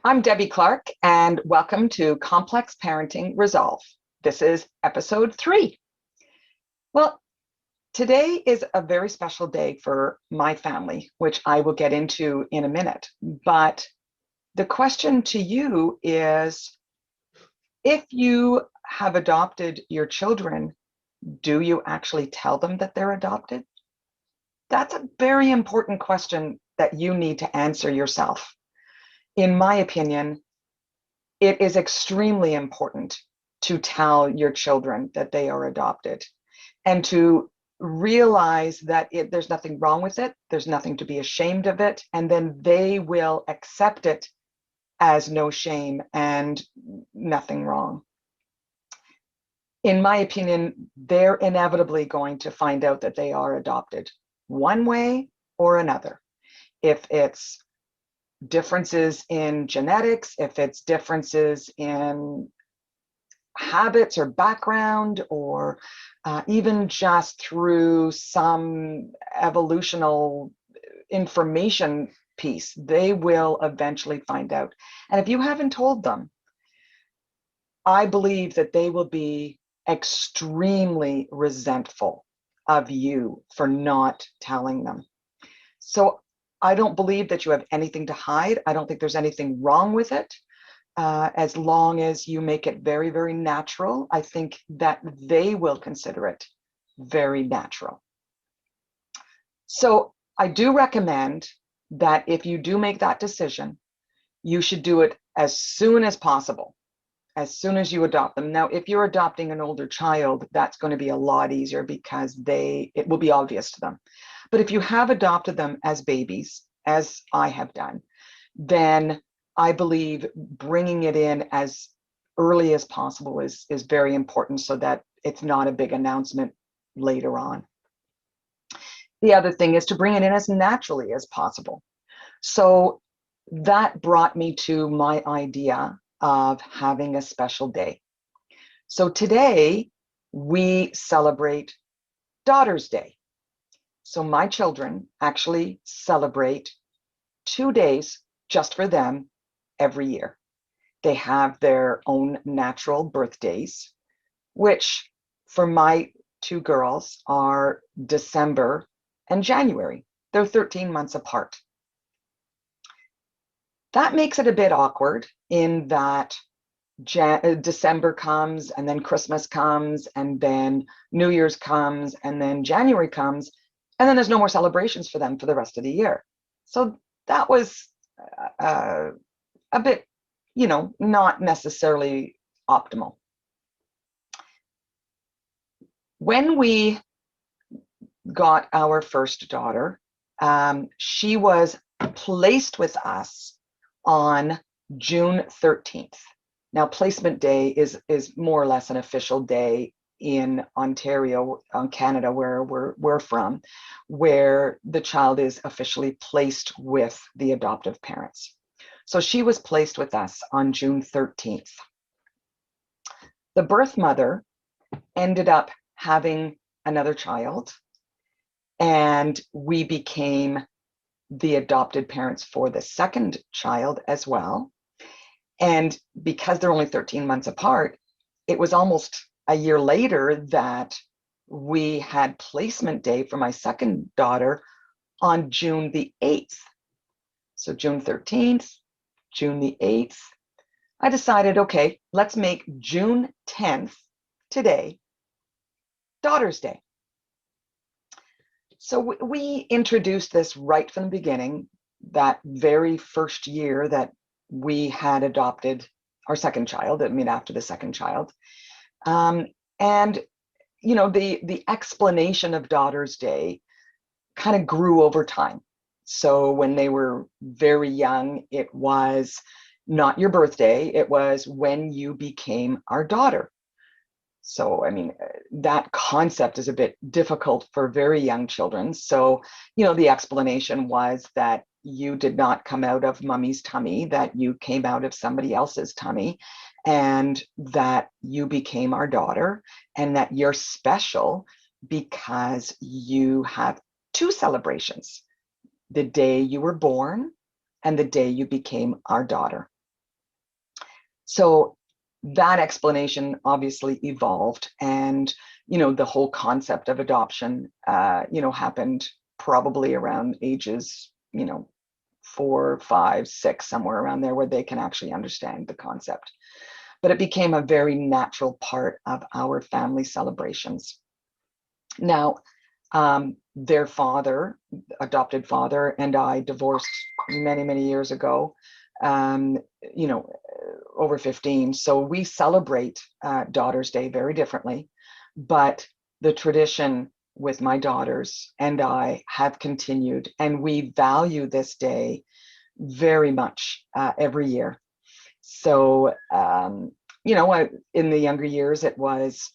I'm Debbie Clark, and welcome to Complex Parenting Resolve. This is episode 3. Well, today is a very special day for my family, which I will get into in a minute. But the question to you is, if you have adopted your children, do you actually tell them that they're adopted? That's a very important question that you need to answer yourself. In my opinion, it is extremely important to tell your children that they are adopted and to realize that there's nothing wrong with it, there's nothing to be ashamed of it, and then they will accept it as no shame and nothing wrong. In my opinion, they're inevitably going to find out that they are adopted one way or another. If it's differences in genetics, if it's differences in habits or background, or even just through some evolutional information piece, they will eventually find out. And if you haven't told them, I believe that they will be extremely resentful of you for not telling them. So I don't believe that you have anything to hide. I don't think there's anything wrong with it. As long as you make it very, very natural, I think that they will consider it very natural. So I do recommend that if you do make that decision, you should do it as soon as possible, as soon as you adopt them. Now, if you're adopting an older child, that's going to be a lot easier because it will be obvious to them. But if you have adopted them as babies, as I have done, then I believe bringing it in as early as possible is very important so that it's not a big announcement later on. The other thing is to bring it in as naturally as possible. So that brought me to my idea of having a special day. So today we celebrate Daughter's Day. So my children actually celebrate 2 days just for them every year. They have their own natural birthdays, which for my 2 girls are December and January. They're 13 months apart. That makes it a bit awkward in that December comes and then Christmas comes and then New Year's comes and then January comes, and then there's no more celebrations for them for the rest of the year. So that was a bit, not necessarily optimal. When we got our first daughter, she was placed with us on June 13th. Now, placement day is more or less an official day in Ontario, Canada, where we're from, where the child is officially placed with the adoptive parents. So she was placed with us on June 13th. The birth mother ended up having another child, and we became the adopted parents for the second child as well. And because they're only 13 months apart, it was almost a year later that we had placement day for my second daughter on June the 8th. So June 13th, June the 8th, I decided, okay, let's make June 10th today Daughter's Day. So we introduced this right from the beginning, that very first year that we had adopted our second child, after the second child. And, the explanation of Daughter's Day kind of grew over time. So when they were very young, it was not your birthday, it was when you became our daughter. So, that concept is a bit difficult for very young children. So, the explanation was that you did not come out of mommy's tummy, that you came out of somebody else's tummy, and that you became our daughter, and that you're special because you have 2 celebrations: the day you were born and the day you became our daughter. So that explanation obviously evolved, and the whole concept of adoption happened probably around ages 4, 5, 6, somewhere around there, where they can actually understand the concept. But it became a very natural part of our family celebrations. Now, their father, adopted father, and I divorced many, many years ago, um, over 15. So we celebrate Daughter's Day very differently, but the tradition with my daughters and I have continued, and we value this day very much every year. So, in the younger years, it was,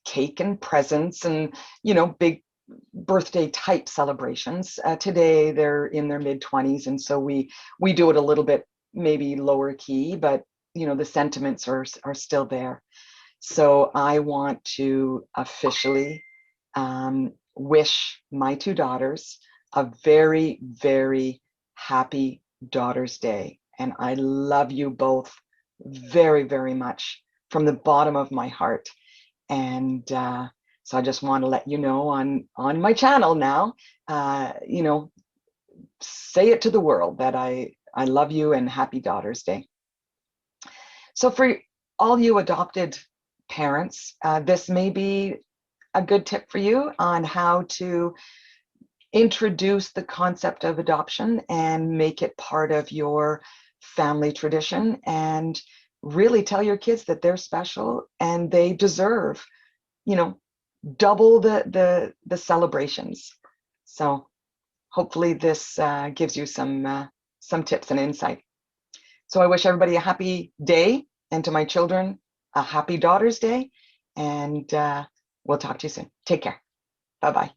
cake and presents and, big birthday type celebrations. Today, they're in their mid 20s. And so we do it a little bit, maybe lower key, but, the sentiments are still there. So I want to officially wish my two daughters a very, very happy Daughter's Day. And I love you both very, very much from the bottom of my heart. And so I just want to let you know on my channel now, say it to the world that I love you and happy Daughter's Day. So for all you adopted parents, this may be a good tip for you on how to introduce the concept of adoption and make it part of your family tradition, and really tell your kids that they're special and they deserve, double the celebrations. So hopefully this gives you some tips and insight. So I wish everybody a happy day, and to my children, a happy Daughter's Day, and we'll talk to you soon. Take care. Bye-bye.